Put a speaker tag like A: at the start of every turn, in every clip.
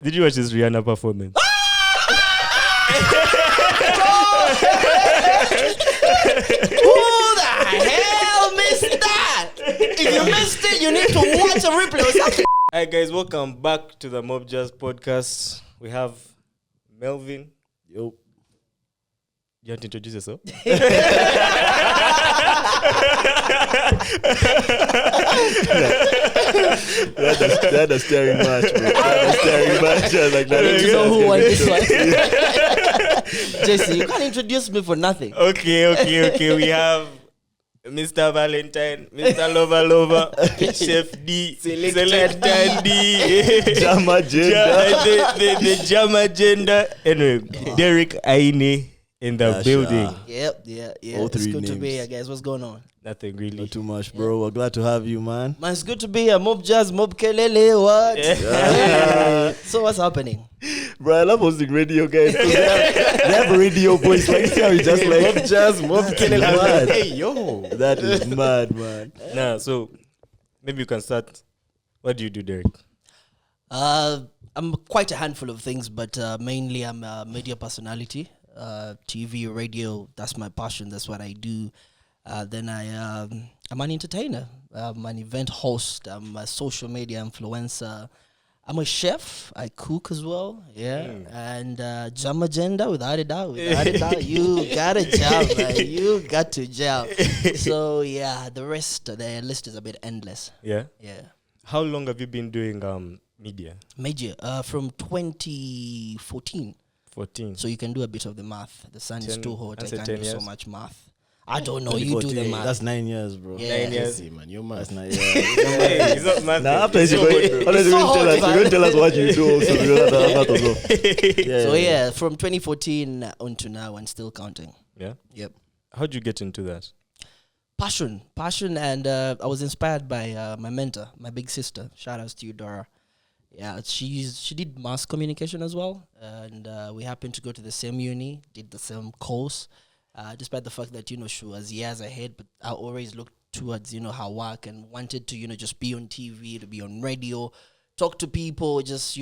A: Did you watch this Rihanna performance?
B: Who the hell missed that? If you missed it, you need to watch a replay or something.
A: Hi guys, welcome back to the Mob Jazz podcast. We have Melvin.
C: Yo.
A: You want to introduce yourself?
C: That a staring match, bro. That a staring match. I was like, that
B: You know who won this one? Jesse, you can't introduce me for nothing.
A: Okay. We have Mr. Valentine, Mr. Lover, Chef D, Selector D,
C: Jam agenda.
A: the Jam agenda. Anyway, Derrick, Aine in the building.
B: Yep.
C: All
B: It's
C: three
B: good to be
C: names.
B: here, guys. What's going on?
A: Nothing really.
C: Not too much, bro. We're glad to have you, man.
B: Man, it's good to be here. Mob Jazz, Mob Kelele, what?
C: Yeah.
B: So what's happening?
C: Bro, I love hosting radio, guys. 'Cause they have radio boys. Like, see how we just like
D: Mob Jazz, Mob Kelele.
C: mad.
D: Hey, yo.
C: That is mad, man.
A: Nah, so maybe you can start. What do you do, Derrick?
B: I'm quite a handful of things, but mainly I'm a media personality. TV, radio, that's my passion. That's what I do. Then I'm an entertainer. I'm an event host. I'm a social media influencer. I'm a chef. I cook as well. Yeah. And jam agenda, without a doubt. You got to jam, man. You got to jam. So, yeah, the list is a bit endless.
A: Yeah.
B: Yeah.
A: How long have you been doing media?
B: Major, from 2014.
A: 14.
B: So you can do a bit of the math. The sun is
A: 10
B: too hot. I
A: answer
B: can't
A: 10
B: do so
A: years.
B: much math. I don't know. You do the math.
C: That's 9 years, bro.
B: Yeah.
A: 9 years.
D: See, man, you're mad.
C: That's 9 years.
A: Hey, it's not math.
C: Now, after
A: It's
C: you're
A: so
C: going
A: good, bro.
C: to
B: hot,
C: tell us what you do also. Because that as well. Yeah.
B: So yeah, from 2014 until now, and still counting.
A: Yeah.
B: Yep.
A: How'd you get into that?
B: Passion, and I was inspired by my mentor, my big sister. Shout outs to you, Dora. Yeah, she did mass communication as well, and we happened to go to the same uni, did the same course. Despite the fact that she was years ahead, but I always looked towards her work and wanted to just be on TV, to be on radio, talk to people, just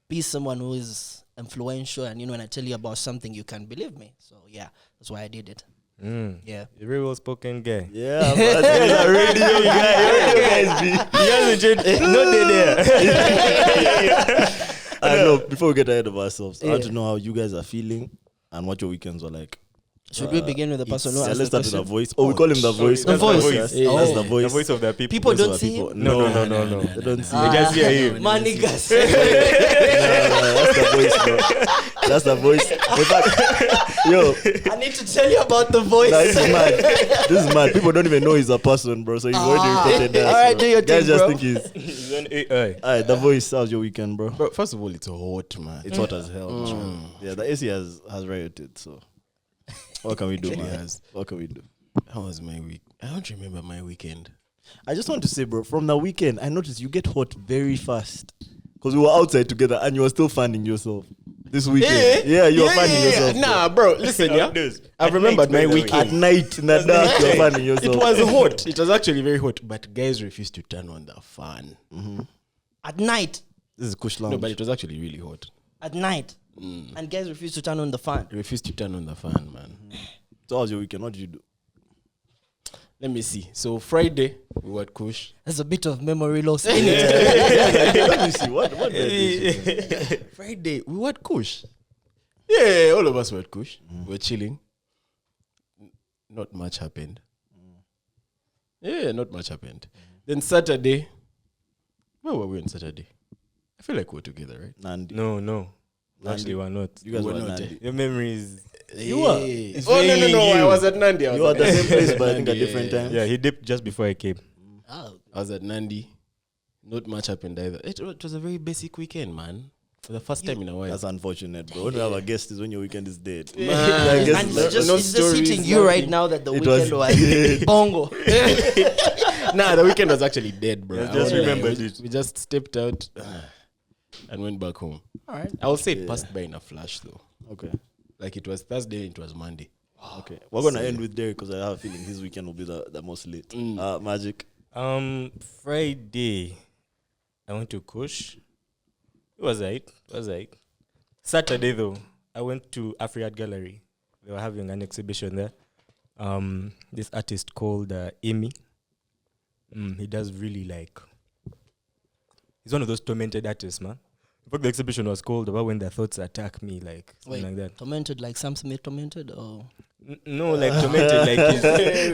B: be someone who is influential. And when I tell you about something, you can believe me. So yeah, that's why I did it. Yeah.
A: You're a very well spoken guy.
C: Yeah, but he's a radio guy. Radio guys be.
A: He hasn't not there.
C: I know. Before we get ahead of ourselves, I want
B: Yeah.
C: to know how you guys are feeling and what your weekends are like.
B: Should we begin with the person who
C: Yeah,
B: asked
C: let's
B: the
C: start with the
B: question?
C: voice. Oh, we call him the voice.
A: That's
B: voice.
C: Yes,
B: Yeah.
C: that's
B: Oh.
C: the voice.
A: The voice of the people.
B: People
C: Voice
B: don't
C: of the
B: see
C: people.
B: him.
A: No.
C: They don't see
A: They
C: him.
A: just hear you.
B: Man, niggas.
C: No, that's the voice, bro. That's the voice. In fact, yo,
B: I need to tell you about the voice.
C: nah, this is mad. This is mad. People don't even know he's a person, bro. So he's already reported that.
B: Alright,
C: bro.
B: do your
C: Guys
B: thing,
C: just
B: bro.
C: think he's.
A: He's on AI.
C: Alright, the voice. How's your weekend, bro?
D: Bro, first of all, it's hot, man.
C: It's hot as hell. Man. Yeah, the AC has rated. So what can we do,
D: Actually
C: man?
D: has.
C: What can we do?
D: How was my week? I don't remember my weekend.
C: I just want to say, bro, from the weekend, I noticed you get hot very fast. Because we were outside together and you were still fanning yourself. This weekend. Yeah, you were fanning yourself.
D: Nah, bro, listen, yeah. I've remembered my
C: At
D: weekend.
C: night, in the dark, you were fanning yourself.
D: It was hot. It was actually very hot, but guys refused to turn on the fan.
B: At night.
C: This is Kush Lounge.
D: No, but it was actually really hot.
B: At night. And guys refuse to turn on the fan.
D: They refused to turn on the fan, man.
C: So how was your weekend? What did you do?
D: Let me see. So Friday, we were at Kush.
B: There's a bit of memory loss in
C: Let me see. What did I do?
D: Friday, we were at Kush. Yeah, all of us were at Kush. We were chilling. Not much happened. Yeah, not much happened. Then Saturday, where were we on Saturday? I feel like we were together, right?
C: Nandi.
A: No. Actually, we're not.
C: You guys
D: We
C: were
D: were not,
C: Nandi.
A: Your memory is.
C: You were.
A: It's
D: Oh, no,
A: failing
D: I
A: you.
D: was at Nandi.
C: You were at the same place, but I think at different times.
A: Yeah, he dipped just before I came.
B: Oh.
D: I was at Nandi. Not much happened either. It was a very basic weekend, man. For the first time in a while.
C: That's unfortunate, bro. When you have a guest is when your weekend is dead.
D: Man.
C: I guess
B: And
C: no-
B: it's just,
D: no
B: it's just
D: stories,
B: hitting you right
D: nothing.
B: now that the
C: It
B: weekend
C: was
B: was bongo.
D: Nah, the weekend was actually dead, bro.
A: I just
D: I won't lie.
A: remembered
D: we,
A: it.
D: We just stepped out and went back home.
B: All right.
D: I will say it passed by in a flash, though.
C: Okay.
D: Like it was Thursday, it was Monday.
C: Okay. We're going to end with Derrick because I have a feeling his weekend will be the most lit. Magic.
A: Friday, I went to Kush. It was right. Saturday though, I went to Afriad Gallery. They were having an exhibition there. This artist called Aine. He does really like. He's one of those tormented artists, man. In fact, the exhibition was called about when their thoughts attack me, like something like that.
B: Tormented like Sam Smith tormented, or
A: No, like tormented, like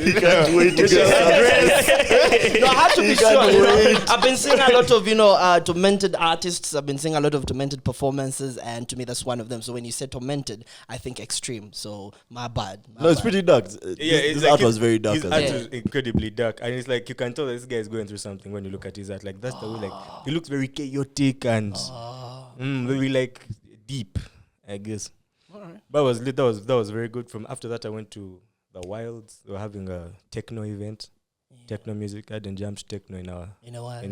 C: He can't wait to get
B: no, I have to be
C: You
B: sure.
C: can't
B: You know,
C: wait.
B: I've been seeing a lot of tormented artists. I've been seeing a lot of tormented performances, and to me, that's one of them. So when you say tormented, I think extreme. So my bad.
C: No, it's pretty dark. This art was very dark.
A: His
C: as
A: art
C: well.
A: is incredibly dark, and it's like you can tell this guy is going through something when you look at his art. Like that's the way, like he looks very chaotic and very like deep, I guess.
B: Alright.
A: But it was lit. That was very good. From after that, I went to the Wilds. They were having a techno event, techno music. I didn't jam to techno in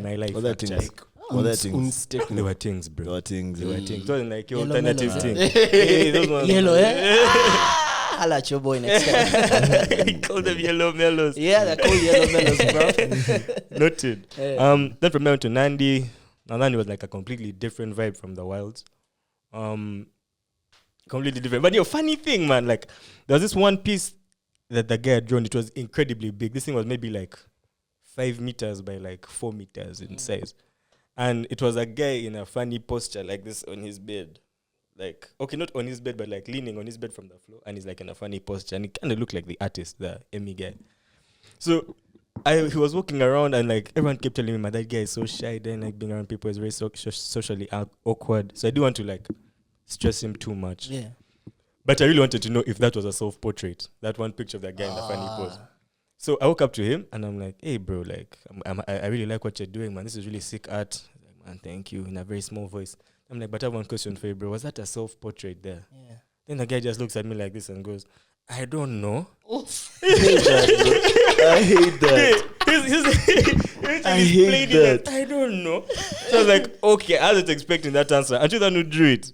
A: my life.
C: What that thing
A: actually.
C: is? What that things?
A: They were things, bro.
C: There were things.
A: They were things. It wasn't like your
B: Yellow
A: alternative
B: mellows,
A: thing. Hey, those ones.
B: Yellow, I'll at your boy next time.
A: He called them yellow mellows.
B: Yeah, they're called yellow mellows, bro.
A: Noted.
B: Yeah.
A: Then from there to Nandi. Now Nandi was like a completely different vibe from the Wilds. Completely different. But funny thing, man, like there was this one piece that the guy had drawn. It was incredibly big. This thing was maybe like 5 meters by like 4 meters in size. And it was a guy in a funny posture like this on his bed. Like, okay, not on his bed, but like leaning on his bed from the floor. And he's like in a funny posture. And he kind of looked like the artist, the Emmy guy. So he was walking around and like everyone kept telling me, man, that guy is so shy. Then like being around people is very socially awkward. So I didn't want to like stress him too much.
B: Yeah.
A: But I really wanted to know if that was a self-portrait. That one picture of that guy in the funny pose. So I walk up to him and I'm like, hey, bro, like, I really like what you're doing, man. This is really sick art. He's like, man, thank you, in a very small voice. I'm like, but I have one question for you, bro. Was that a self-portrait there?
B: Yeah.
A: Then the guy just looks at me like this and goes, I don't know.
C: I hate that.
A: I
C: hate that.
A: I don't know. So I was like, okay, I wasn't expecting that answer. Aren't you the one who drew it?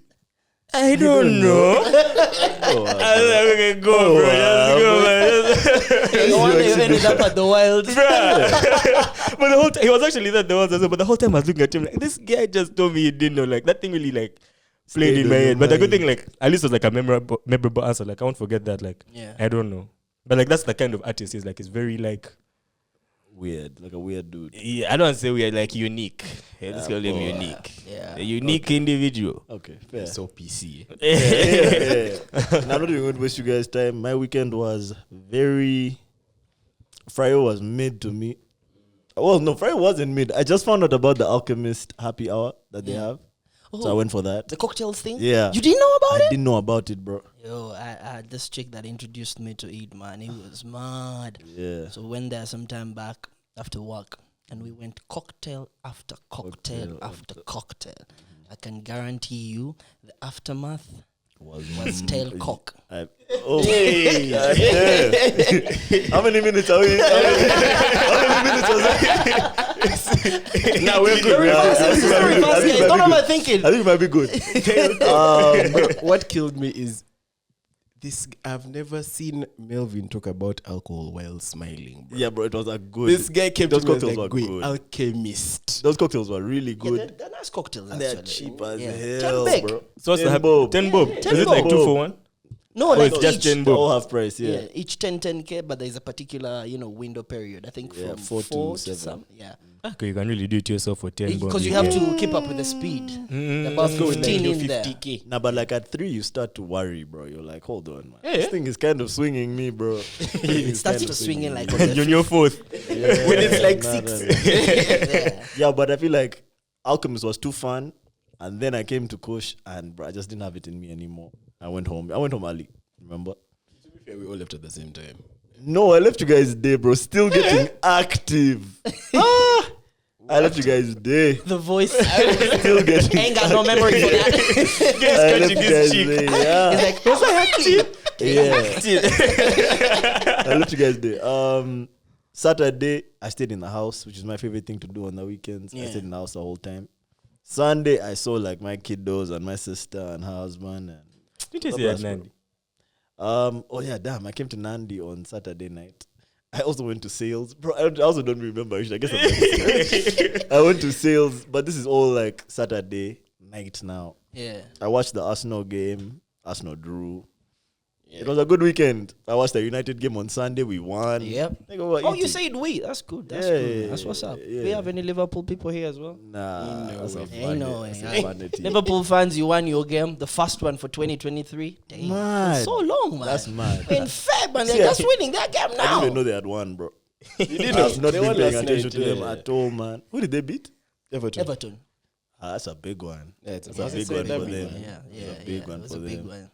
A: I don't know. I was like, okay, go, bro. Just go, man.
B: No wonder you ended up at the Wilds.
A: Bruh. But the whole time, he was actually there at the Wilds as well. But the whole time I was looking at him like, this guy just told me he didn't know. Like, that thing really, like, played in my head. But the good thing, like, at least it was like a memorable answer. Like, I won't forget that. Like, I don't know. But, like, that's the kind of artist he's like. He's very, like,
C: Weird, like a weird dude.
A: yeah, I don't say weird, like, unique. Yeah, let's call him unique.
B: Yeah.
A: A unique individual.
C: Okay, fair.
D: So PC.
C: Yeah. And I'm not even going to waste you guys' time. My weekend was very. Friday was mid to me. Well, no, Friday wasn't mid. I just found out about the Alchemist happy hour that they have. So I went for that.
B: The cocktails thing?
C: Yeah.
B: You didn't know about
C: I
B: it?
C: didn't know about it, bro.
B: Yo, I had this chick that introduced me to it, man. It was mad.
C: Yeah.
B: So went there some time back after work, and we went cocktail after cocktail after cocktail. I can guarantee you the aftermath was tail cock.
C: Hey, goddamn. How many minutes are we? How many minutes was it?
A: Now we're good.
B: Very fast, very fast, guys. Don't overthink it.
C: I think it might be good.
D: What killed me is this. I've never seen Melvin talk about alcohol while smiling. Bro.
C: Yeah, bro, it was a good.
D: This guy came
C: Those
D: to me and
C: cocktails
D: was like,
C: were
D: "Wait,
C: good.
D: alchemist."
C: Those cocktails were really
B: Yeah,
C: good.
B: they're nice cocktails,
C: And they're
B: actually.
C: cheap as
B: Yeah.
C: hell,
B: 10 big.
C: bro.
A: So what's the
C: 10
A: happen?
C: bob.
A: 10 bob.
B: 10
A: Is it like
C: bob.
A: 2 for 1?
B: No,
A: Oh,
B: like
A: it's just
B: each,
A: 10
C: The
A: bob.
C: all half price, yeah.
B: yeah, each 10K, but there's a particular, window period. I think
C: Yeah,
B: from
C: 4
B: 4
C: to
B: to
C: 7.
B: some. Yeah.
A: Okay, you can really do it yourself for 10 bob.
B: Because you have to keep up with the speed. About
A: Let's go with
B: 15 in there.
D: 50K.
C: Nah, but like at 3, you start to worry, bro. You're like, hold on, man.
A: Yeah.
C: This thing is kind of swinging me, bro.
B: It starts to swing in like on the
A: You're on your fourth.
C: Yeah,
D: When it's like
C: nah,
D: 6.
B: yeah.
C: Yeah, but I feel like Alchemist was too fun. And then I came to Kush and bro, I just didn't have it in me anymore. I went home early, remember?
D: To be fair, we all left at the same time.
C: No, I left you guys there, bro. Still getting active. I left you guys there.
B: The voice.
C: Still getting
B: Ain't got no memory for that.
C: I left you guys there. Yeah.
B: It's like, what's active?
C: Yeah. I left you guys there. Saturday, I stayed in the house, which is my favorite thing to do on the weekends. I
B: Yeah.
C: stayed in the house the whole time. Sunday, I saw like my kiddos and my sister and her husband. And
A: Did you say that, Nandi?
C: oh yeah, damn! I came to Nandi on Saturday night. I also went to sales, bro. I also don't remember. I guess I went to sales, but this is all like Saturday night now.
B: Yeah.
C: I watched the Arsenal game. Arsenal drew. It was a good weekend. I watched the United game on Sunday. We won.
B: Yep.
C: Nigga, we were
B: Oh, you
C: eating.
B: said we. That's good. That's
C: Yeah,
B: good. That's what's up.
C: yeah.
B: We have any Liverpool people here as well?
C: Nah,
D: No
C: that's a
D: way.
C: vanity.
B: No way.
C: That's a
B: Aye.
C: vanity.
B: Liverpool fans, you won your game, the first one for 2023. Damn.
C: Mad.
B: So long, man.
C: That's mad.
B: In Feb, and
C: See,
B: they're just winning their game
C: I didn't
B: now.
C: even know they had won, bro.
D: You didn't
C: I was not
D: They
C: been
D: won
C: paying
D: last
C: attention
D: night,
C: to them
D: yeah.
C: at all, man. Who did they beat?
D: Everton.
B: Everton.
C: That's a big one.
D: Yeah, it's
C: That's a
D: it's
C: big one for
D: derby,
C: them.
D: man.
B: Yeah,
C: That's a big one
B: it was
C: for
B: a big
C: them.
B: one.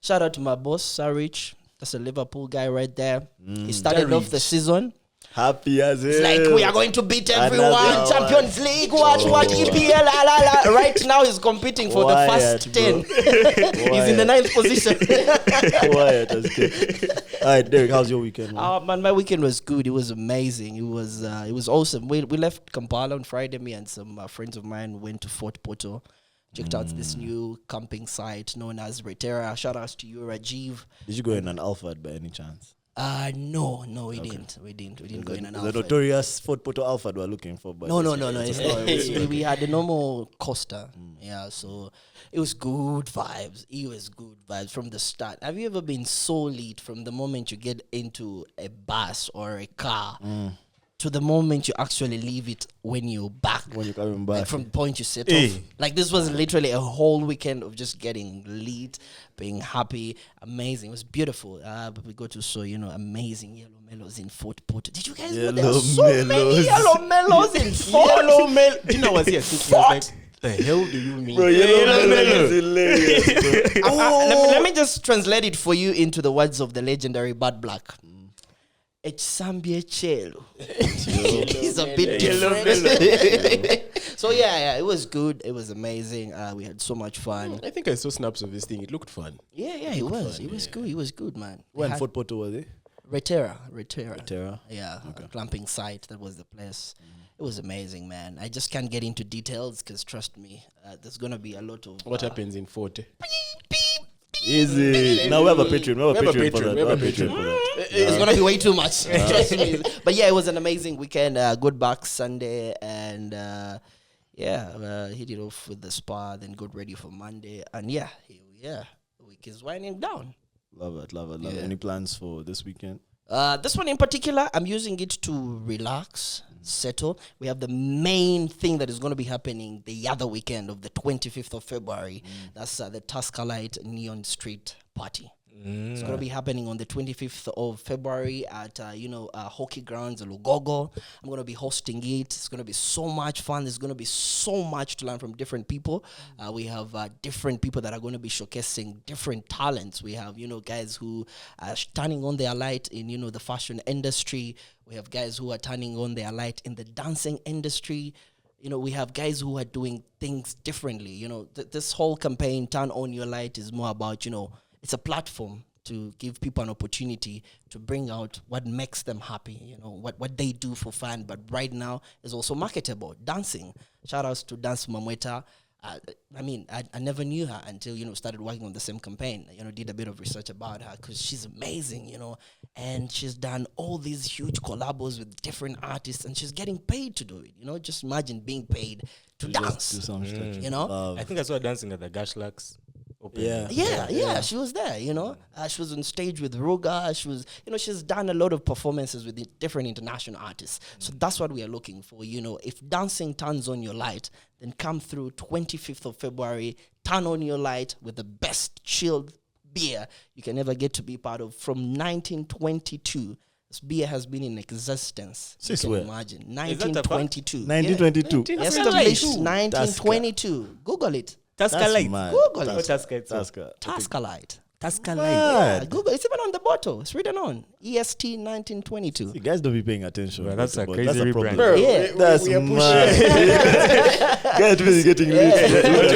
B: Shout out to my boss, Sarich. That's a Liverpool guy right there. He started off the season.
C: Happy as hell.
B: It's like, we are going to beat everyone.
C: Another
B: Champions League, what, EPL, la, la, la. Right now, he's competing for the first
C: Quiet,
B: 10. He's in the 9th position.
C: Quiet as kept. All right, Derrick, how's your weekend, man?
B: Man, my weekend was good. It was amazing. It was awesome. We left Kampala on Friday. Me and some friends of mine went to Fort Portal. Checked out this new camping site known as Retera. Shout outs to you, Rajiv.
C: Did you go in an Alphard by any chance?
B: No, we didn't. We didn't go in an
C: The
B: outfit.
C: notorious Fort Portal Alphard we're looking for. But
B: No.
C: it's
B: It's not. We had the normal Costa. Yeah, so it was good vibes. It was good vibes from the start. Have you ever been so lit from the moment you get into a bus or a car to the moment you actually leave it when you're back?
C: when you're coming back.
B: Like from the point you set off. Like this was literally a whole weekend of just getting lit, being happy, amazing. It was beautiful. But we go to amazing yellow mellows in Fort Portal. Did you guys know there are
C: Yellow
B: so many
C: mellows.
B: yellow mellows in Fort?
D: Yellow Mel. You know what's here? Thinking, I was like, the hell do you mean?
C: Bro, yellow melon is hilarious, bro.
B: Let me just translate it for you into the words of the legendary Bad Black. Echsambie chelo. He's a bit different. So yeah, it was good. It was amazing. We had so much fun.
D: I think I saw snaps of this thing. It looked fun.
B: Yeah, it was. It was good. It was good, man.
C: When
B: Had
C: Fort Portal was it?
B: Retera.
C: Terra.
B: Yeah, clamping site. That was the place. It was amazing, man. I just can't get into details because trust me, there's gonna be a lot of
D: What happens in 40?
C: Easy. Now we have a Patreon. We have a Patreon for that.
D: We have a Patreon.
C: for that.
B: It's gonna be way too much. Trust me. But yeah, it was an amazing weekend. Good back Sunday, and hit it off with the spa. Then got ready for Monday, and here we are. The week is winding down.
C: Love it.
B: Yeah.
C: Any plans for this weekend?
B: This one in particular, I'm using it to relax, settle. We have the main thing that is going to be happening the other weekend of the 25th of February. That's the Tuscalite Neon Street Party. It's going to be happening on the 25th of February at, hockey grounds, Lugogo. I'm going to be hosting it. It's going to be so much fun. There's going to be so much to learn from different people. We have different people that are going to be showcasing different talents. We have, guys who are turning on their light in, the fashion industry. We have guys who are turning on their light in the dancing industry. We have guys who are doing things differently. This whole campaign, Turn On Your Light, is more about, it's a platform to give people an opportunity to bring out what makes them happy, what they do for fun. But right now is also marketable. Dancing. Shout outs to Dance Mamweta. I never knew her until, started working on the same campaign. Did a bit of research about her because she's amazing, and she's done all these huge collabos with different artists and she's getting paid to do it. Just imagine being paid to dance,
C: Do some stuff.
A: I think I saw her dancing at the Gashlacks.
B: Yeah, she was there, she was on stage with Ruga. She was, she's done a lot of performances with the different international artists. So that's what we are looking for. If dancing turns on your light, then come through 25th of February, turn on your light with the best chilled beer you can ever get to be part of. From 1922, this beer has been in existence.
C: Since
B: you can
C: where?
B: imagine.
A: Is that a fact?
B: 1922.
C: 1922.
B: Yeah.
A: That's
B: Established
A: right.
B: 1922. Google it.
A: Tuscalite.
C: mad.
B: Google
A: What
B: it.
A: Tuscalite?
B: Tuscalite.
A: Tuscalite.
B: Yeah, Google. It's even on the bottle. It's written on EST 1922.
C: You guys don't be paying attention.
A: Bro, that's a
C: But
A: crazy
C: problem.
A: rebrand.
D: Bro,
B: Yeah.
C: That's
D: we are
C: mad. Guys really getting rich.
A: The only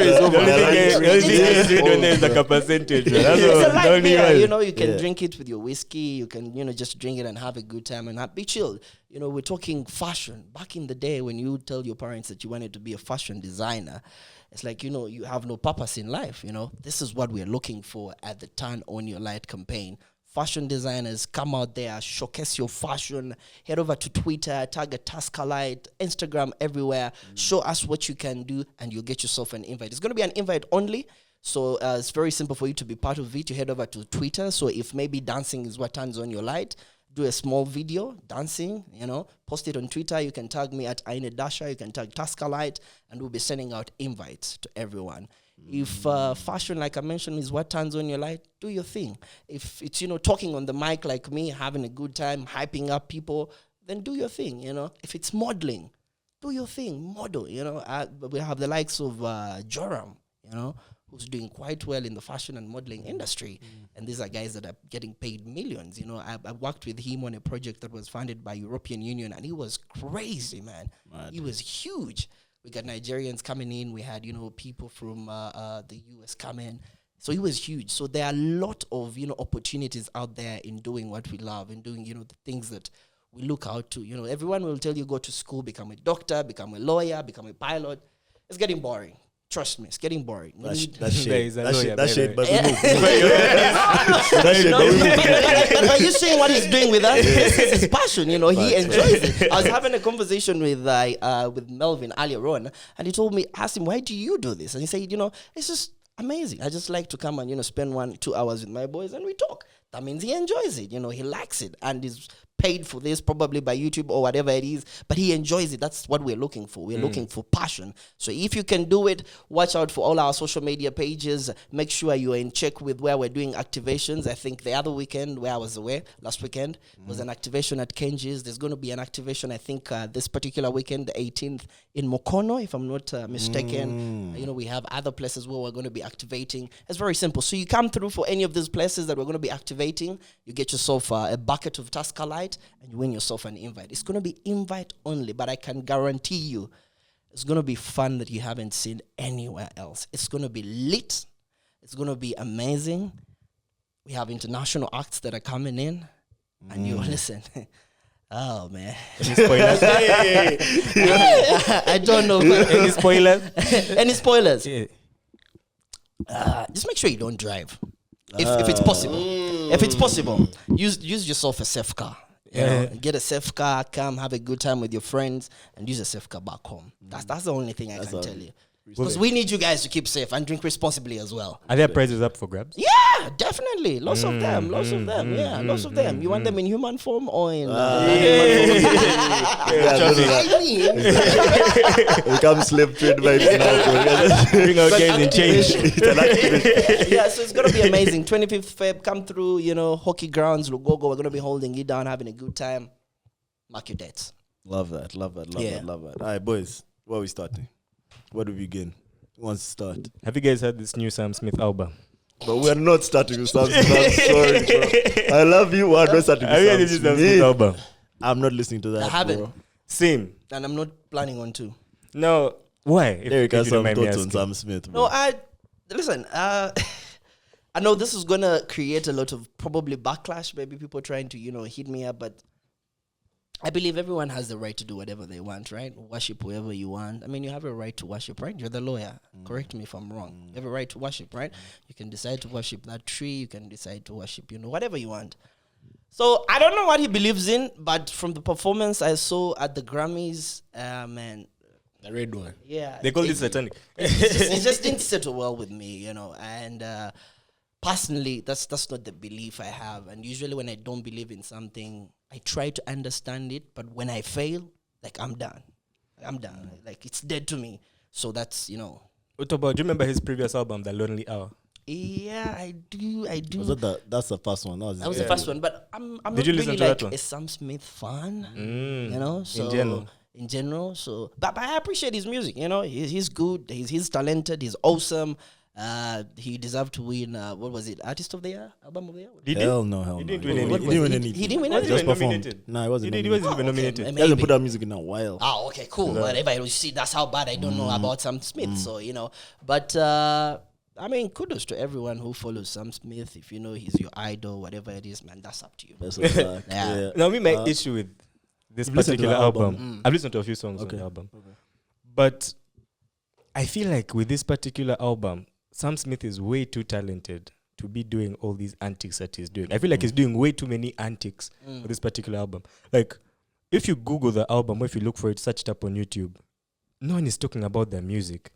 A: thing is read on there is like a percentage. Bro. That's
B: It's a
A: all.
B: light
A: The only
B: beer,
A: one.
B: you can
C: Yeah.
B: drink it with your whiskey. You can, just drink it and have a good time and be chilled. We're talking fashion. Back in the day when you tell your parents that you wanted to be a fashion designer, it's like, you have no purpose in life. This is what we're looking for at the Turn On Your Light campaign. fashion designers, come out there, showcase your fashion. Head over to Twitter, tag a Tascalite, Instagram, everywhere. Show us what you can do, and you'll get yourself an invite. It's going to be an invite only. So it's very simple for you to be part of it. You head over to Twitter. So if maybe dancing is what turns on your light, do a small video dancing, post it on Twitter. You can tag me at Aine Dasha. You can tag Tascalite, and we'll be sending out invites to everyone. If fashion, like I mentioned, is what turns on your light, do your thing. If it's, talking on the mic like me, having a good time, hyping up people, then do your thing, If it's modeling, do your thing, model, we have the likes of Joram, who's doing quite well in the fashion and modeling industry. And these are guys that are getting paid millions. I worked with him on a project that was funded by European Union, and he was crazy, man. He was huge. We got Nigerians coming in. We had, people from the US come in. So he was huge. So there are a lot of, opportunities out there in doing what we love and doing, the things that we look out to. Everyone will tell you go to school, become a doctor, become a lawyer, become a pilot. It's getting boring. Trust me, it's getting boring.
C: That shit, but
B: are you seeing what he's doing with us? This is his passion, he enjoys it. I was having a conversation with Melvin earlier on, and he told me, asked him, why do you do this? And he said, it's just amazing. I just like to come and, spend 1-2 hours with my boys and we talk. That means he enjoys it, he likes it, and is paid for this probably by YouTube or whatever it is, but he enjoys it. That's what we're looking for. We're looking for passion. So if you can do it, watch out for all our social media pages. Make sure you're in check with where we're doing activations. I think the other weekend where I was away, last weekend, was an activation at Kenji's. There's going to be an activation, I think, this particular weekend, the 18th, in Mokono, if I'm not mistaken. We have other places where we're going to be activating. It's very simple. So you come through for any of these places that we're going to be activating, you get yourself a bucket of Tascalite, and you win yourself an invite. It's going to be invite only, but I can guarantee you it's going to be fun that you haven't seen anywhere else. It's going to be lit. It's going to be amazing. We have international acts that are coming in, and you listen. Oh, man.
A: Any spoilers?
B: I don't know.
A: Any spoilers?
B: Any spoilers?
A: Yeah.
B: Just make sure you don't drive. If it's possible. If it's possible, use yourself a safe car. Get a safe car, come have a good time with your friends, and use a safe car back home. That's the only thing I can tell you. Because we need you guys to keep safe and drink responsibly as well.
A: Are there prizes up for grabs?
B: Yeah, definitely. Lots of them. Lots of them. Yeah, lots of them. You want them in human form or in...
C: We come slave trade vibes now.
A: Bring out guys in change.
B: Yeah, so it's going to be amazing. 25th Feb, come through, hockey grounds, Lugogo. We're going to be holding it down, having a good time. Mark your dates.
C: Love that. All right, boys, where are we starting? Where do we begin? Who wants to start?
A: Have you guys heard this new Sam Smith album?
C: But we're not starting with Sam Smith. I'm sorry, bro. I love you. We're not starting
A: Have you heard
C: with
A: this
C: Sam
A: Sam Smith
C: Smith.
A: album?
C: I'm not listening to that.
B: I haven't.
C: Bro.
A: Same.
B: And I'm not planning on to.
A: No. Why?
C: Derrick has
A: you don't
C: some
A: mind me
C: thoughts on
A: asking.
C: Sam Smith, bro.
B: No, listen, I know this is going to create a lot of probably backlash, maybe people trying to, hit me up, but I believe everyone has the right to do whatever they want, right? Worship whoever you want. I mean, you have a right to worship, right? You're the lawyer. Correct me if I'm wrong. You have a right to worship, right? You can decide to worship that tree. You can decide to worship, whatever you want. So I don't know what he believes in, but from the performance I saw at the Grammys, man.
D: The red one.
B: Yeah.
A: They call it satanic.
B: It just didn't settle well with me, and personally, that's not the belief I have. And usually when I don't believe in something, I try to understand it, but when I fail, I'm done. Like, it's dead to me. So that's,
A: What about, do you remember his previous album, The Lonely Hour?
B: Yeah, I do.
C: Was that that's the first one. That was
B: the first one, but I'm not
A: you listen
B: really
A: to that one?
B: a Sam Smith fan,
A: So
B: in general. So, but I appreciate his music. He's good. He's talented. He's awesome. He deserved to win. What was it? Artist of the Year, Album of the Year.
C: Hell no.
A: He didn't win
C: He
A: anything.
C: didn't win anything.
B: He didn't win
A: He
B: anything.
C: Just
A: wasn't
C: performed.
A: nominated.
C: No, he wasn't.
A: He
C: nominated.
A: wasn't even nominated.
C: He hasn't put out music in a while.
B: Oh, okay, cool. Whatever. You see, that's how bad I don't know about Sam Smith. So, but I mean, kudos to everyone who follows Sam Smith. If he's your idol, whatever it is, man, that's up to you.
C: Best of luck.
B: Yeah.
A: Now, my issue with this
C: You've listened to
A: particular
C: the album?
A: album, I've listened to a few songs on
C: Okay.
A: the album. But I feel like with this particular album, Sam Smith is way too talented to be doing all these antics that he's doing. I feel like he's doing way too many antics for this particular album. Like, if you Google the album, or if you look for it, search it up on YouTube, no one is talking about the music.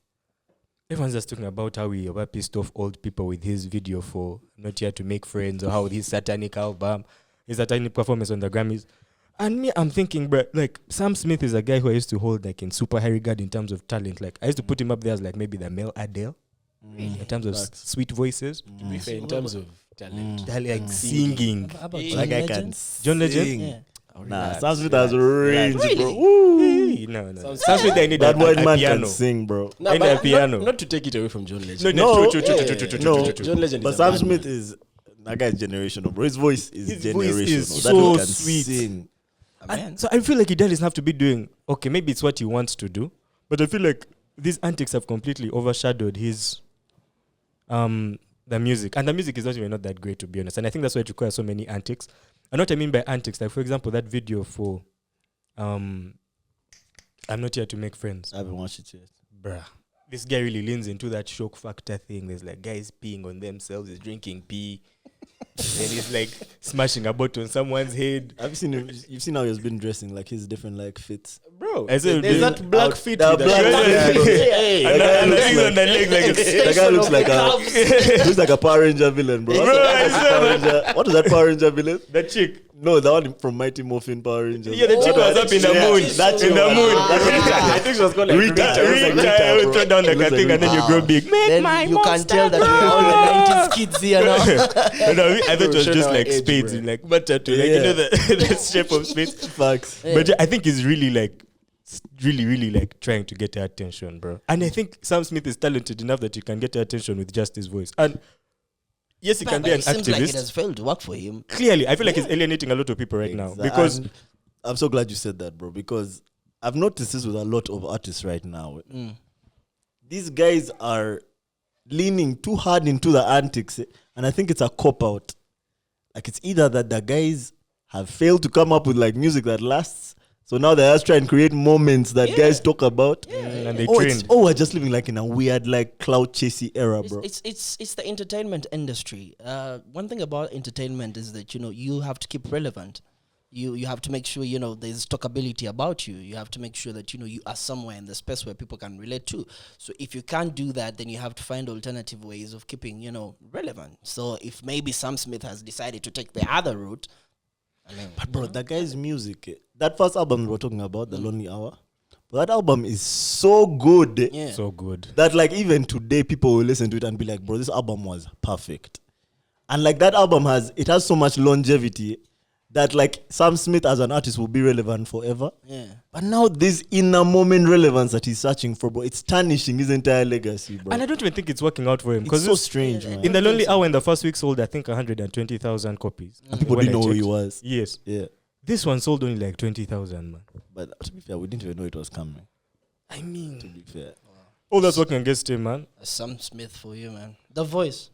A: Everyone's just talking about how he pissed off old people with his video for Not Here to Make Friends, or how his satanic album, his satanic performance on the Grammys. And me, I'm thinking, bro, like, Sam Smith is a guy who I used to hold like in super high regard in terms of talent. Like, I used to put him up there as like maybe the male Adele in terms of sweet voices.
D: To be fair, in terms of talent.
A: Like singing.
B: How about
D: Hey,
B: John
C: Like I can
B: Legend?
A: John Legend?
C: sing.
B: Yeah.
C: Nah, Sam Smith has range, bro.
B: Really?
C: Woo.
A: Hey, no.
D: Sounds-
A: Sam Smith, I need
C: That
A: a
C: white man
A: piano.
C: can sing, bro.
D: No,
A: And
D: but
A: a piano.
D: Not to take it away from John Legend.
C: No,
A: true.
C: No,
D: John Legend
C: but
D: is a
C: Sam
D: bad
C: Smith
D: man.
C: is that guy's generational, bro. His voice is
A: His
C: generational.
A: voice is
C: that
A: so
C: guy can
A: sweet.
C: sing.
B: Man.
A: So I feel like he doesn't have to be doing, okay, maybe it's what he wants to do, but I feel like these antics have completely overshadowed his the music. And the music is not that great, to be honest. And I think that's why it requires so many antics. And what I mean by antics, like for example, that video for I'm Not Here to Make Friends.
C: I haven't watched it yet.
A: Bruh. This guy really leans into that shock factor thing. There's like guys peeing on themselves, he's drinking pee. And he's like smashing a bottle on someone's head.
C: Have you seen him? You've seen how he's been dressing, like his different like fits.
D: Bro,
A: I said
D: there's
A: there's
D: that black fit
C: that
D: with
C: black
D: the
C: fit.
D: Hey,
A: And
C: guy
A: the
C: looks
A: things
C: like-
A: on the leg like
C: That guy looks like looks like a Power Ranger villain, bro.
A: Bro, I swear,
C: Power
A: man.
C: Ranger, what is that Power Ranger villain?
A: the chick.
C: No, the one from Mighty Morphin Power Rangers.
A: Yeah, the chick was up in the
C: Yeah,
A: moon.
C: that chick
A: In the
C: was-
A: moon.
D: I think she was called like
C: Rita.
D: Rita.
C: Looks like Rita,
A: Rita,
C: bro.
A: throw down the
C: Looks like
A: thing and then you
B: Rita.
A: grow big. Make
B: Then
A: my
B: you can
A: monster
B: tell that
A: grow.
B: we're all the 90s kids here now.
A: No, I thought it was
D: Show
A: just
D: our
A: like
D: age,
A: spades
D: bro.
A: in like matter to like
C: Yeah.
A: the shape of spades.
C: Facts.
B: Yeah.
A: But I think he's really like really like trying to get her attention, bro. And I think Sam Smith is talented enough that he can get her attention with just his voice. And yes, he can be an
B: it seems like it
A: activist.
B: has failed to work for him.
A: Clearly, I feel like he's alienating a lot of people right now because
C: And I'm so glad you said that, bro, because I've noticed this with a lot of artists right now. These guys are leaning too hard into the antics, and I think it's a cop out. Like, it's either that the guys have failed to come up with like music that lasts, so now they're just trying to create moments that guys talk about.
A: and they
C: It's,
A: trained.
C: we're just living like in a weird like cloud chasey era, bro.
B: It's the entertainment industry. One thing about entertainment is that you have to keep relevant. You have to make sure there's talkability about you. You have to make sure that you are somewhere in the space where people can relate to. So if you can't do that, then you have to find alternative ways of keeping relevant. So if maybe Sam Smith has decided to take the other route, I mean,
C: But bro, that guy's music, that first album we were talking about, The Lonely Hour, that album is so good.
B: yeah.
A: So good.
C: That like even today people will listen to it and be like, bro, this album was perfect. And like that album has so much longevity that like Sam Smith as an artist will be relevant forever.
B: Yeah.
C: But now this inner moment relevance that he's searching for, bro, it's tarnishing his entire legacy, bro.
A: And I don't even think it's working out for him
C: It's
A: because
C: so strange, man.
A: in The Lonely Hour, in the first week, sold I think 120,000 copies.
C: People
A: When
C: didn't
A: I
C: know who he
A: checked.
C: was.
A: Yes,
C: Yeah.
A: this one sold only like 20,000, man.
C: But to be fair, we didn't even know it was coming.
A: I
C: To
A: mean,
C: be fair.
A: all that's working against him, man.
B: Sam Smith for you, man. The Voice.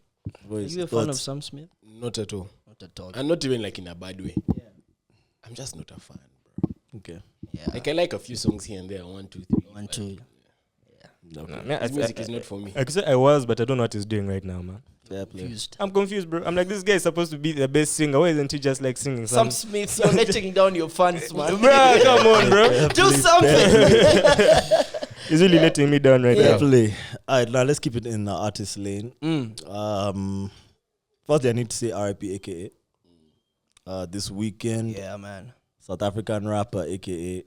B: Are you a fan of Sam Smith?
D: Not at all.
B: Not at all.
D: And not even like in a bad way.
B: Yeah.
D: I'm just not a fan, bro.
C: Okay.
B: Yeah.
D: Like I like a few songs here and there, 1, 2, 3.
B: One,
D: but
B: two.
A: Man,
D: His music is not for me.
A: I could say I was, but I don't know what he's doing right now, man.
C: Fair play.
B: Confused.
A: I'm confused, bro. I'm like, this guy is supposed to be the best singer. Why isn't he just like singing
B: Sam
A: some?
B: Smith, you're letting down your fans, man.
A: Bro, come on, bro.
B: Do something.
A: He's really letting me down right
C: Fair
A: now.
C: play. All right, now let's keep it in the artist lane.
B: Mm.
C: Firstly, I need to say RIP, aka. This weekend,
B: Yeah, man.
C: South African rapper, aka.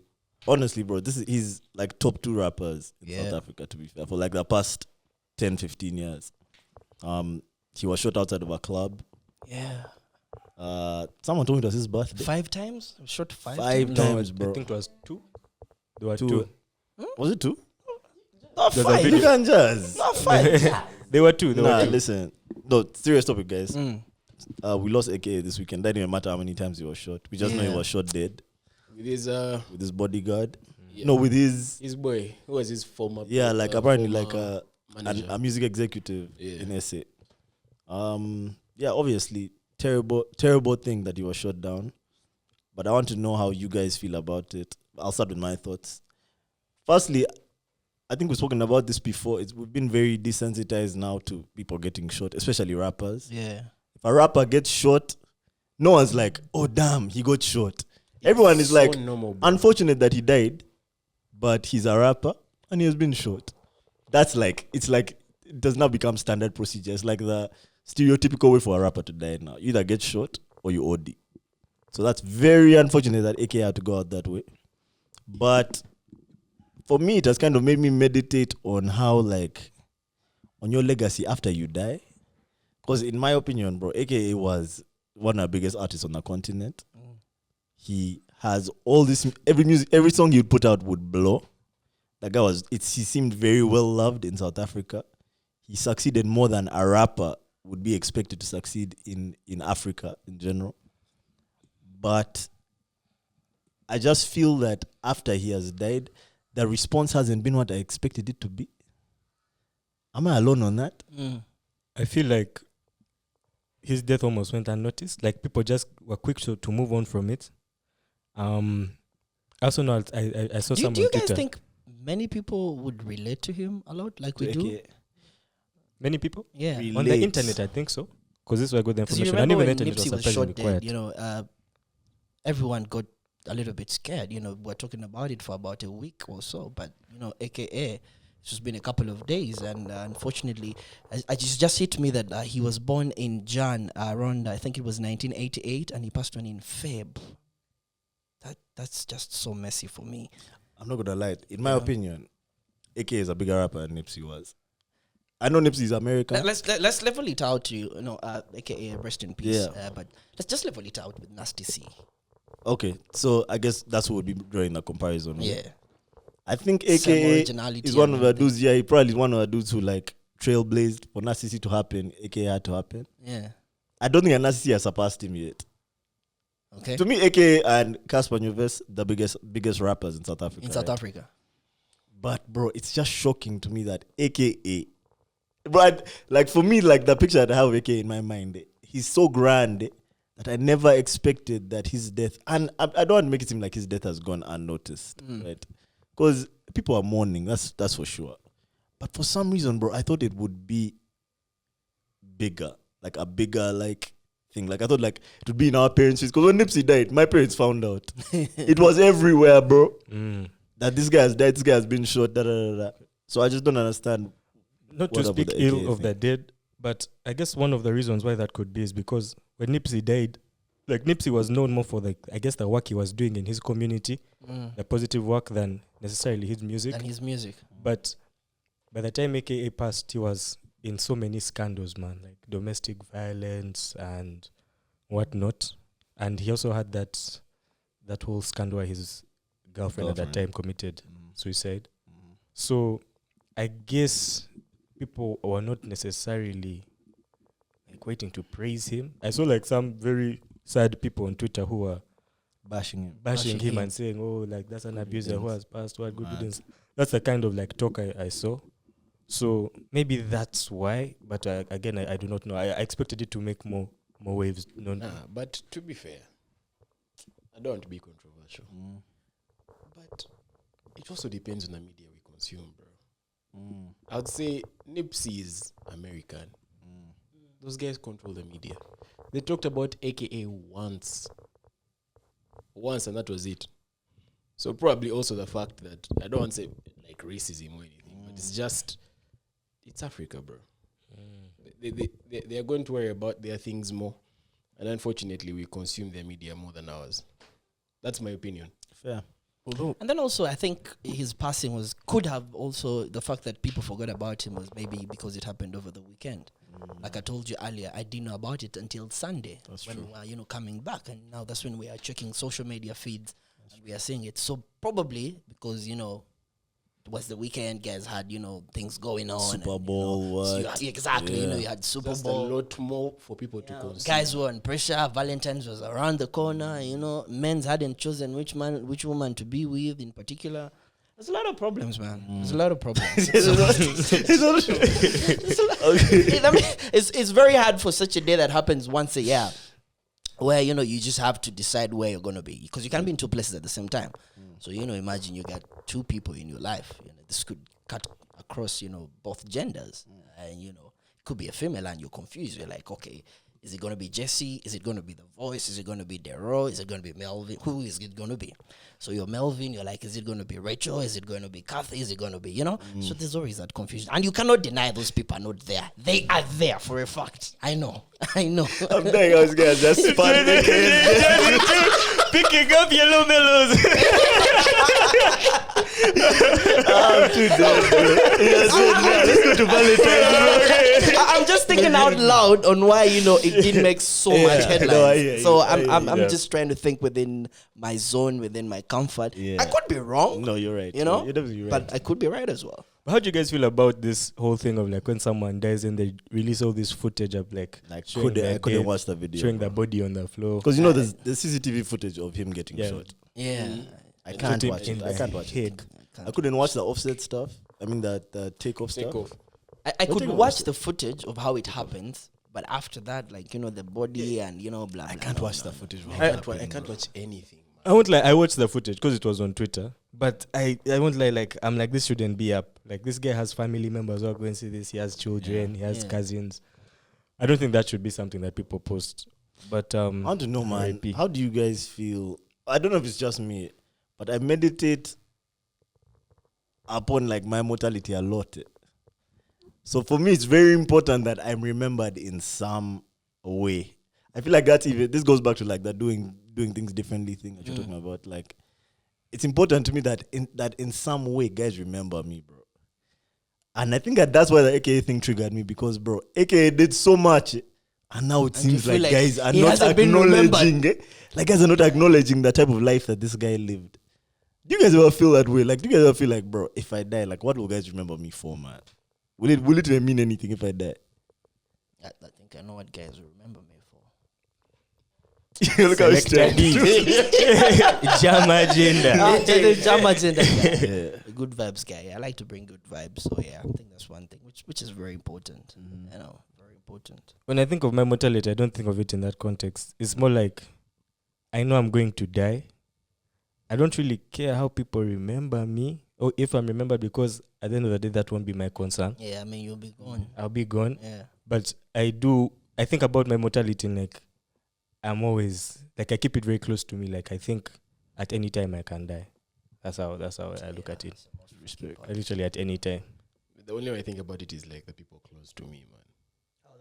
C: Honestly, bro, he's like top 2 rappers in
B: Yeah.
C: South Africa, to be fair, for like the past 10, 15 years. He was shot outside of a club.
B: Yeah.
C: Someone told me it was his birthday.
B: 5 times? Shot 5
C: 5
B: times?
C: times,
A: I
C: bro.
A: think it was 2. There were
C: 2.
A: 2.
C: Was it 2?
B: Not
A: There's a
B: 5.
A: video.
C: You can just.
B: Not 5.
A: There were 2. There
C: Nah,
A: were 2.
C: listen. No, serious topic, guys.
B: Mm.
C: We lost AKA this weekend. That didn't matter how many times he was shot. We just know he
B: Yeah.
C: was shot dead
D: With his
C: with his bodyguard.
D: yeah.
C: No, with his
D: boy, who was his former
C: like apparently like
D: former manager.
C: a music executive
D: Yeah.
C: in SA. Obviously terrible thing that he was shot down. But I want to know how you guys feel about it. I'll start with my thoughts. Firstly, I think we've spoken about this before. We've been very desensitized now to people getting shot, especially rappers.
B: Yeah.
C: If a rapper gets shot, no one's like, oh damn, he got shot. Everyone is
D: so
C: like,
D: normal, bro.
C: unfortunate that he died, but he's a rapper and he has been shot. That's like, it's like, it does now become standard procedure. It's like the stereotypical way for a rapper to die now. You either get shot or you OD. So that's very unfortunate that AK had to go out that way. But for me, it has kind of made me meditate on how, like, on your legacy after you die. Because in my opinion, bro, AKA was one of the biggest artists on the continent. He has all this, every song you'd put out would blow. That guy he seemed very well loved in South Africa. He succeeded more than a rapper would be expected to succeed in Africa in general. But I just feel that after he has died, the response hasn't been what I expected it to be. Am I alone on that?
A: I feel like his death almost went unnoticed. Like people just were quick to move on from it. I also know I saw some on Twitter.
B: Do you guys think many people would relate to him a lot, like we do?
A: Many people?
B: Yeah.
A: On the internet, I think so. Because this is where I got the
B: 'Cause you
A: information. And
B: remember
A: even the
B: when
A: internet
B: Nipsey
A: was
B: was
A: surprisingly
B: shot
A: quiet.
B: dead, everyone got a little bit scared. We're talking about it for about a week or so. But, AKA, it's just been a couple of days. And unfortunately, I just hit me that he was born in Jan around, I think it was 1988, and he passed on in Feb. That's just so messy for me.
C: I'm not gonna lie. In my opinion, AK is a bigger rapper than Nipsey was. I know Nipsey is American.
B: Let's level it out to AKA rest in peace.
C: Yeah.
B: But let's just level it out with Nasty C.
C: Okay, so I guess that's what we'll be drawing the comparison with.
B: Yeah.
C: I think
B: Some
C: AKA
B: originality
C: is one
B: and
C: of the
B: everything.
C: dudes. Yeah, he probably is one of the dudes who like trailblazed for Nasty C to happen. AKA had to happen.
B: Yeah.
C: I don't think Nasty C has surpassed him yet.
B: Okay.
C: To me, AKA and Casper Nyovest, the biggest rappers in South Africa.
B: In South Africa.
C: But bro, it's just shocking to me that AKA, but like for me, like the picture that I have of AKA in my mind, he's so grand that I never expected that his death, and I don't want to make it seem like his death has gone unnoticed, right? Because people are mourning, that's for sure. But for some reason, bro, I thought it would be bigger, like a bigger like thing. Like I thought like it would be in our parents' face. Because when Nipsey died, my parents found out. It was everywhere, bro. That this guy has died, this guy has been shot, da da da da. So I just don't understand.
A: Not to
C: What about
A: speak
C: the
A: ill
C: AKA
A: of
C: thing?
A: the dead, but I guess one of the reasons why that could be is because when Nipsey died, like Nipsey was known more for the work he was doing in his community, the positive work than necessarily his music.
B: And his music.
A: But by the time AKA passed, he was in so many scandals, man, like domestic violence and whatnot. And he also had that whole scandal where his girlfriend at that time committed suicide. So I guess people were not necessarily like waiting to praise him. I saw like some very sad people on Twitter who were
C: Bashing
A: him and saying, "Oh, like that's an abuser who has passed. What good riddance." That's the kind of like talk I saw. So maybe that's why. But again, I do not know. I expected it to make more waves.
D: But to be fair, I don't want to be controversial. But it also depends on the media we consume, bro. I would say Nipsey is American. Those guys control the media. They talked about AKA once, and that was it. So probably also the fact that I don't want to say like racism or anything, but it's just it's Africa, bro. They are going to worry about their things more, and unfortunately, we consume their media more than ours. That's my opinion.
C: Fair.
B: And then also, I think his passing could have also the fact that people forgot about him was maybe because it happened over the weekend. Like I told you earlier, I didn't know about it until Sunday when we were, coming back, and now that's when we are checking social media feeds and we are seeing it. So probably because it was the weekend, guys had things going on,
C: Super
B: and,
C: Bowl,
B: so
C: what?
B: exactly, you had Super
D: Just
B: Bowl.
D: a lot more for people to consume.
B: Guys were on pressure. Valentine's was around the corner. Men's hadn't chosen which woman to be with in particular. There's a lot of problems, man. There's a lot of problems. It's very hard for such a day that happens once a year, where you just have to decide where you're gonna be, because you can't be in two places at the same time. So imagine you got two people in your life. This could cut across, both genders. And, it could be a female and you're confused. You're like, okay, is it going to be Jesse? Is it going to be The Voice? Is it going to be Derrick? Is it going to be Melvin? Who is it going to be? So you're Melvin, you're like, is it going to be Rachel? Is it going to be Kathy? Is it going to be, So there's always that confusion. And you cannot deny those people are not there. They are there for a fact. I know.
C: I'm dying. I was going to just spot
A: picking up yellow mellows.
C: I'm too dead, bro. Just go to Valentine's.
B: I'm just thinking out loud on why it didn't make so much headlines. I'm just trying to think within my zone, within my comfort. I could be wrong.
C: No, you're right.
B: You know,
C: you're definitely right.
B: but I could be right as well.
A: How do you guys feel about this whole thing of like when someone dies and they release all this footage of like showing
C: I couldn't watch the video,
A: showing the body on the floor?
C: Because there's the CCTV footage of him getting shot.
B: Yeah,
C: I can't watch it. I can't watch it. I couldn't watch the offset stuff. I mean the takeoff stuff.
B: I could watch the footage of how it happens, but after that, like the body and blah blah.
C: I can't watch the footage.
D: I can't watch anything.
A: I won't lie. I watched the footage because it was on Twitter. But I won't lie. Like I'm like, this shouldn't be up. Like this guy has family members who are going to see this. He has children. He has cousins. I don't think that should be something that people post. But I
C: want to know, man. How do you guys feel? I don't know if it's just me, but I meditate upon like my mortality a lot. So for me, it's very important that I'm remembered in some way. I feel like that's this goes back to like that doing things differently thing that you're talking about. Like, it's important to me that in some way guys remember me, bro. And I think that's why the AKA thing triggered me because, bro, AKA did so much, and now it seems like guys are not acknowledging. Like guys are not acknowledging the type of life that this guy lived. Do you guys ever feel that way? Like, do you guys ever feel like, bro, if I die, like, what will guys remember me for, man? Will it even mean anything if I die?
B: I think I know what guys will remember me for.
C: Look how strange.
A: Jam agenda.
B: Jam agenda guy. Good vibes guy. I like to bring good vibes. So yeah, I think that's one thing which is very important. Very important.
A: When I think of my mortality, I don't think of it in that context. It's more like I know I'm going to die. I don't really care how people remember me or if I'm remembered because at the end of the day, that won't be my concern.
B: Yeah, I mean, you'll be gone.
A: I'll be gone.
B: Yeah.
A: But I think about my mortality like I'm always, like I keep it very close to me. Like I think at any time I can die. That's how I look at it.
C: Respect.
A: Literally at any time.
D: The only way I think about it is like the people close to me, man.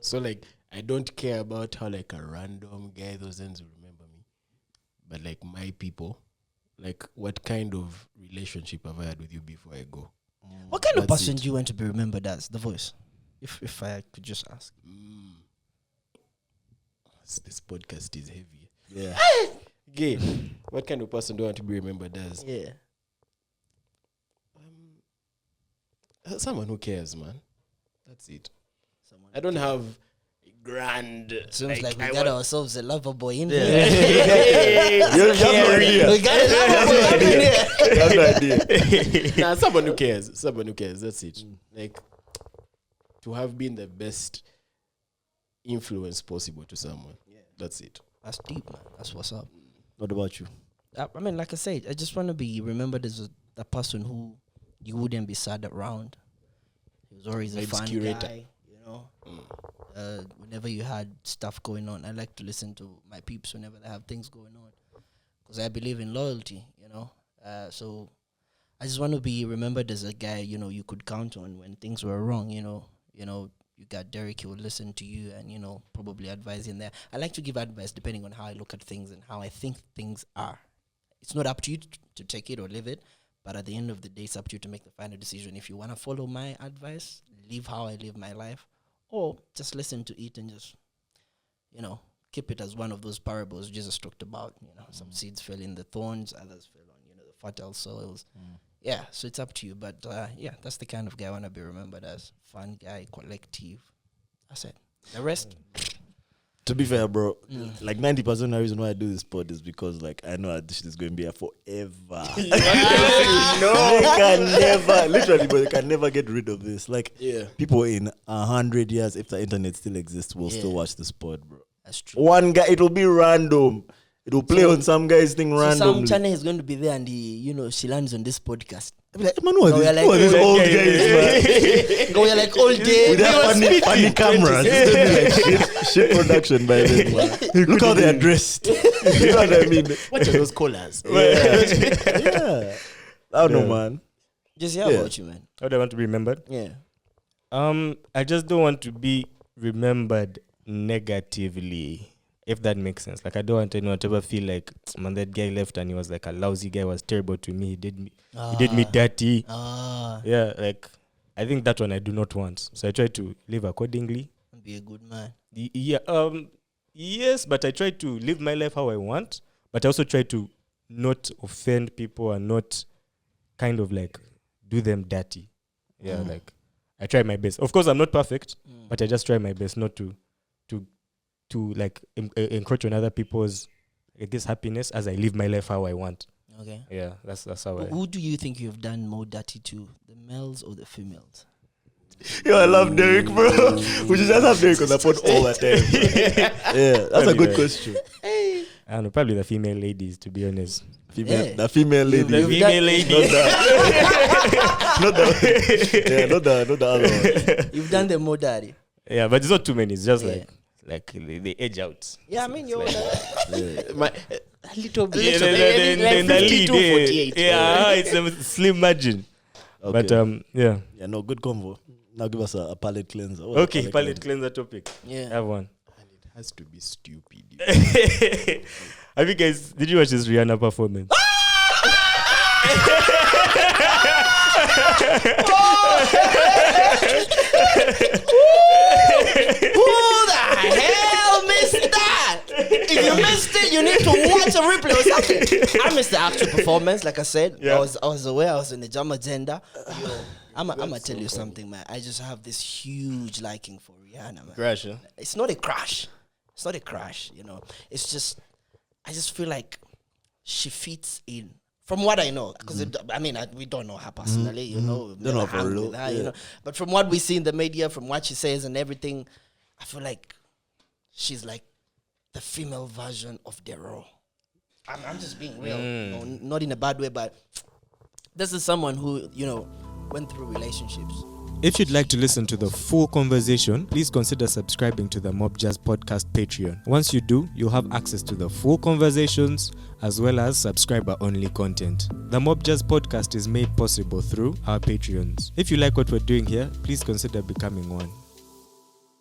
D: So like I don't care about how like a random guy those ends will remember me. But like my people, like what kind of relationship have I had with you before I go?
B: What kind of person do you want to be remembered as? The Voice? If I could just ask.
D: This podcast is heavy.
C: Yeah.
D: Gay. What kind of person do I want to be remembered as?
B: Yeah.
D: Someone who cares, man. That's it. I don't have grand.
B: Seems like we got ourselves a lover boy in
C: Yeah.
B: here.
C: You have no idea.
B: We got a lover boy in here.
C: You have no idea.
D: Nah, someone who cares. Someone who cares. That's it. Like to have been the best influence possible to someone. Yeah. That's it.
B: That's deep, man. That's what's up.
C: What about you?
B: I mean, like I said, I just want to be remembered as a person who you wouldn't be sad around. He was always a fun guy, whenever you had stuff going on, I like to listen to my peeps whenever they have things going on, because I believe in loyalty, so I just want to be remembered as a guy, you could count on when things were wrong, you got Derrick, he would listen to you and, probably advise in there. I like to give advice depending on how I look at things and how I think things are. It's not up to you to take it or leave it, but at the end of the day, it's up to you to make the final decision. If you want to follow my advice, live how I live my life, or just listen to it and just, keep it as one of those parables Jesus talked about. Some seeds fell in the thorns, others fell on, the fertile soils. Yeah, so it's up to you. But, that's the kind of guy I want to be remembered as. Fun guy, collective. That's it. The rest...
C: To be fair, bro, like 90% of the reason why I do this pod is because, like, I know that this shit is going to be here forever. They can never, literally, but they can never get rid of this. Like, people in 100 years, if the internet still exists, will still watch this pod, bro.
B: That's true.
C: One guy, it will be random. It will play on some guy's thing
B: So some
C: randomly.
B: channel is going to be there and she lands on this podcast.
C: I'll be like, man, who are
B: No, we are
C: these,
B: like,
C: who are these
B: oh,
C: old
A: yeah,
C: guys, man?
B: Go here like all day.
C: With their funny cameras. It's gonna be like shit production by then, man. Look how they are dressed. You know what I mean?
D: What are those collars?
C: Yeah. I don't know, man.
B: Just
C: Yeah.
B: about you, man.
A: How do I want to be remembered?
B: Yeah.
A: I just don't want to be remembered negatively, if that makes sense. Like, I don't want anyone to ever feel like, man, that guy left and he was like a lousy guy, was terrible to me. He did me dirty. Yeah, like, I think that one I do not want. So I try to live accordingly.
B: Be a good man.
A: Yes, but I try to live my life how I want. But I also try to not offend people and not kind of like do them dirty. Yeah, like I try my best. Of course, I'm not perfect, but I just try my best not to like encroach on other people's, I guess, happiness as I live my life how I want.
B: Okay.
A: Yeah, that's how I.
B: Who do you think you have done more dirty to, the males or the females?
C: Yo, I love Derrick, bro. We should just have Derrick on the pod all the time. Yeah, that's a good question.
A: I don't know, probably the female ladies, to be honest.
C: The female lady.
A: The female ladies.
C: Not the other one.
B: You've done them more dirty.
A: Yeah, but it's not too many. It's just like they edge out.
B: Yeah, I mean, you're
D: A little bit.
A: Yeah,
B: like
A: the
B: 52,
A: lead,
B: 48.
A: Yeah, it's a slim margin.
C: Okay.
A: But yeah.
C: Yeah, no, good convo. Now give us a palate cleanser. What's a
A: Okay, palate cleanser topic.
B: Yeah.
A: Have one.
D: It has to be stupid.
A: Have you guys, did you watch this Rihanna performance?
B: Who the hell missed that? If you missed it, you need to watch a replay or something. I missed the actual performance, like I said.
A: Yeah.
B: I was aware I was in the jam agenda. Yo, I'm gonna tell you something, man. I just have this huge liking for Rihanna, man.
A: Crash, huh?
B: It's not a crash. It's not a crash, you know. It's just, I just feel like she fits in. From what I know, because we don't know her personally, you know.
C: Don't know
B: never
C: for
B: hung
C: real,
B: with her,
C: yeah.
B: you know. But from what we see in the media, from what she says and everything, I feel like she's like the female version of Derrick. I'm just being real, no, not in a bad way, but this is someone who, you know, went through relationships.
A: If you'd like to listen to the full conversation, please consider subscribing to the Mob Jazz Podcast Patreon. Once you do, you'll have access to the full conversations as well as subscriber-only content. The Mob Jazz Podcast is made possible through our Patreons. If you like what we're doing here, please consider becoming one.